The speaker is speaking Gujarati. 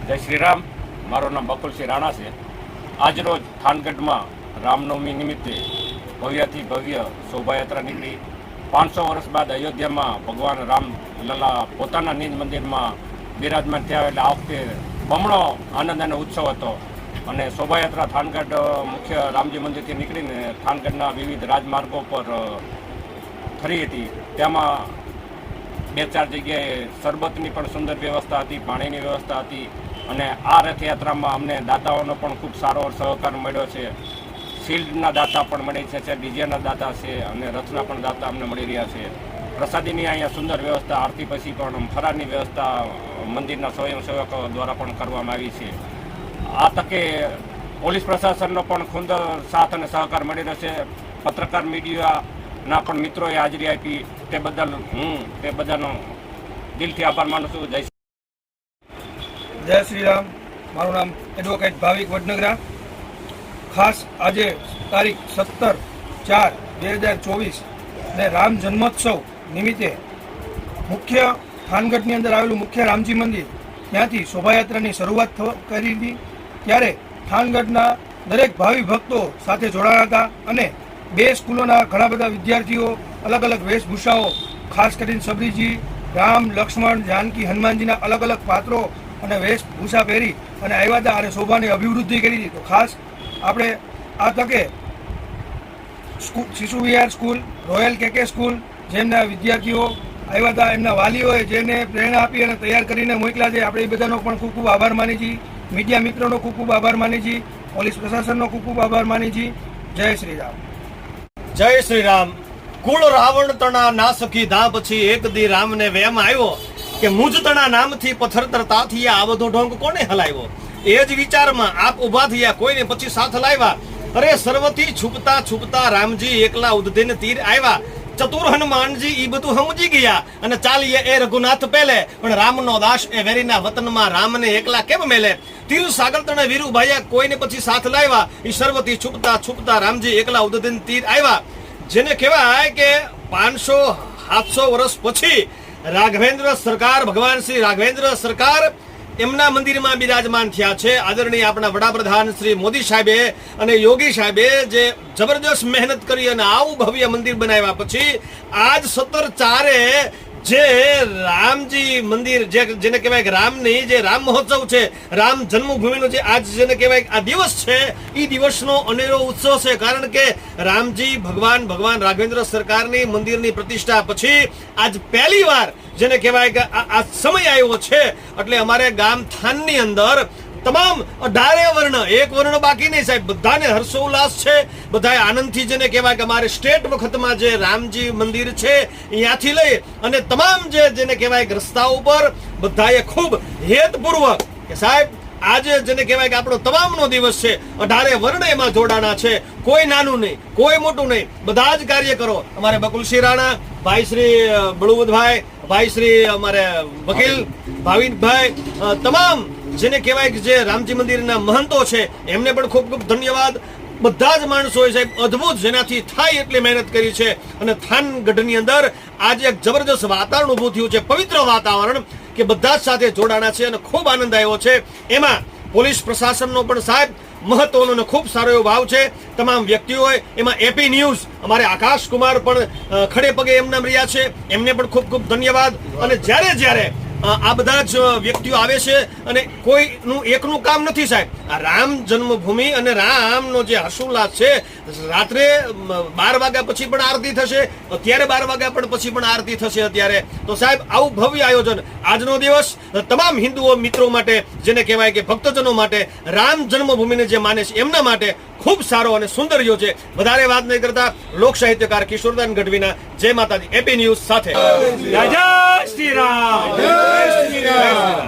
જય શ્રી રામ. મારું નામ બકુલસિંહ રાણા છે. આજરોજ થાનગઢમાં રામનવમી નિમિત્તે ભવ્યથી ભવ્ય શોભાયાત્રા નીકળી. 500 વર્ષ બાદ અયોધ્યામાં ભગવાન રામલલા પોતાના નિજ મંદિરમાં બિરાજમાન થયા. એટલે આ વખતે બમણો આનંદ અને ઉત્સવ હતો અને શોભાયાત્રા થાનગઢ મુખ્ય રામજી મંદિરથી નીકળીને થાનગઢના વિવિધ રાજમાર્ગો પર ફરી હતી. તેમાં 2-4 જગ્યાએ શરબતની પણ સુંદર વ્યવસ્થા હતી, પાણીની વ્યવસ્થા હતી અને આ રથયાત્રામાં અમને દાતાઓનો પણ ખૂબ સારો સહકાર મળ્યો છે. શિલ્ડના દાતા પણ મળી છે, ડીજેના દાતા છે અને રથના પણ દાતા અમને મળી રહ્યા છે. પ્રસાદીની અહીંયા સુંદર વ્યવસ્થા, આરતી પછી પણ ફરાળની વ્યવસ્થા મંદિરના સ્વયંસેવકો દ્વારા પણ કરવામાં આવી છે. આ તકે પોલીસ પ્રશાસનનો પણ સુંદર સાથ અને સહકાર મળી રહ્યો છે. પત્રકાર મીડિયાના પણ મિત્રોએ હાજરી આપી, તે બદલ હું તે બધાનો દિલથી આભાર માનું છું. જય શ્રી રામ. મારું નામ એડવોકેટ ભાવિક વડનગરા. ખાસ આજે તારીખ 17/4/2024 ને રામ જન્મોત્સવ નિમિત્તે મુખ્ય થાનગઢની અંદર આવેલું મુખ્ય રામજી મંદિર, ત્યાંથી શોભાયાત્રાની શરૂઆત કરી હતી. ત્યારે થાનગઢના દરેક ભાવિ ભક્તો સાથે જોડાયા હતા અને 2 સ્કૂલોના ઘણા બધા વિદ્યાર્થીઓ અલગ અલગ વેશભૂષાઓ, ખાસ કરીને સબરીજી, રામ, લક્ષ્મણ, જાનકી, હનુમાનજીના અલગ અલગ પાત્રો અને વેશભૂષા પહેરી અને આવ્યા હતા અને શોભાની અભિવૃદ્ધિ કરી હતી. તો ખાસ આપણે આ તકે શિશુ વિહાર સ્કૂલ, રોયલ કેકે સ્કૂલ, જેમના વિદ્યાર્થીઓ આવ્યા હતા, એમના વાલીઓએ જેને પ્રેરણા આપી અને તૈયાર કરીને મોકલ્યા છે, આપણે એ બધાનો પણ ખૂબ ખૂબ આભાર માની છીએ. મીડિયા મિત્રોનો ખૂબ ખૂબ આભાર માની છીએ. પોલીસ પ્રશાસનનો ખૂબ ખૂબ આભાર માની છીએ. જય શ્રી રામ. જય શ્રી રામ. કુળ રાવણ તણા ના સખી ધા પછી એક દી રામને વેમ આવ્યો કે મુજ તણા નામથી પથ્થર તરતા થયા, આ બધો ઢોંગ કોને હલાવ્યો. એ જ વિચારમાં આપ ઉભા થયા, કોઈને પછી સાથ લાવ્યા. અરે સર્વથી છુપતા છુપતા રામજી એકલા ઉદ્ધીન તીર આવ્યા. ચતુર હનુમાનજી ઈ બધું સમજી ગયા અને ચાલીએ એ રઘુનાથ પહેલે. પણ રામનો દાસ એ વેરીના વતનમાં રામને એકલા કેમ મેલે. તીર સાગર તણે વીરુ ભાયા, કોઈને પછી સાથ લાવ્યા. ઈ સર્વથી છુપતા છુપતા રામજી એકલા ઉદ્ધીન તીર આવ્યા. જેને કહેવાય કે 500-700 વર્ષ પછી રાઘવેન્દ્ર સરકાર, ભગવાન શ્રી રાઘવેન્દ્ર સરકાર એમના મંદિરમાં બિરાજમાન થયા છે. આદરણીય આપણા વડાપ્રધાન શ્રી મોદી સાહેબે અને યોગી સાહેબે જે જબરદસ્ત મહેનત કરી અને આવું ભવ્ય મંદિર બનાવ્યા પછી આજ 17/4 જે રામજી મંદિર, જેને કહેવાય કે રામની જે રામ મહોત્સવ છે, રામ જન્મભૂમિનો જે આજ જેને કહેવાય આ દિવસ છે, એ દિવસનો અનેરો ઉત્સવ છે. કારણ કે રામજી ભગવાન રાઘવેન્દ્ર સરકારની મંદિરની પ્રતિષ્ઠા પછી આજ પહેલી વાર જેને કહેવાય કે આ સમય આવ્યો છે. એટલે અમારે ગામ થાનની અંદર તમામ 18 વર્ણ, એક વર્ણ બાકી નહીં સાહેબ, બધાને હર્ષોલ્લાસ છે. બધાએ આનંદથી જેને કહેવાય કે અમારે સ્ટેટ વખતમાં જે રામજી મંદિર છે અહીંયાથી લઈ અને તમામ જેને કહેવાય કે રસ્તા ઉપર બધાએ ખૂબ હેતપૂર્વક કે સાહેબ આજે જેને કહેવાય કે આપણો તમામનો દિવસ છે, 18 વર્ણ એમાં જોડાણા છે. કોઈ નાનું નહીં, કોઈ મોટું નહીં, બધા જ કાર્ય કરો. અમારે બકુલસિંહ રાણા, ભાઈ શ્રી બળુવદભાઈ, ભાઈ શ્રી અમારે વકીલ ભાવિનભાઈ, તમામ જેને કહેવાય કે જે રામજી મંદિરના મહંતો છે એમને પણ ખૂબ ખૂબ ધન્યવાદ. બધા જ માણસોએ સાહેબ અદ્ભુત જેનાથી થાય એટલી મહેનત કરી છે અને થાનગઢની અંદર આજે એક જબરદસ્ત વાતાવરણ ઊભું થયું છે, પવિત્ર વાતાવરણ કે બધા જ સાથે જોડાણા છે અને ખૂબ આનંદ આવ્યો છે. એમાં પોલીસ પ્રશાસનનો પણ સાહેબ મહત્વનો અને ખૂબ સારો એવો ભાવ છે. તમામ વ્યક્તિઓએ એમાં એપી ન્યૂઝ અમારે આકાશ કુમાર પણ ખડે પગે એમના રહ્યા છે, એમને પણ ખૂબ ખૂબ ધન્યવાદ. અને જ્યારે આ બધા જ વ્યક્તિઓ આવે છે અને કોઈનું એકનું કામ નથી સાહેબ. આ રામ જન્મભૂમિ અને રામનો જે હર્ષોલ્લાસ છે, રાત્રે 12 વાગ્યા પછી પણ આરતી થશે, અત્યારે 12 વાગ્યા પણ પછી પણ આરતી થશે અત્યારે. તો સાહેબ આવું ભવ્ય આયોજન આજનો દિવસ તમામ હિન્દુઓ મિત્રો માટે, જેને કહેવાય કે ભક્તજનો માટે, રામ જન્મભૂમિને જે માને છે એમના માટે ખૂબ સારો અને સુંદર યો છે. વધારે વાત નહીં કરતા લોક સાહિત્યકાર કિશોરદાન ગઢવીના જય માતાજી, એપી ન્યૂઝ સાથે. જય શ્રી રામ. જય શ્રી રામ.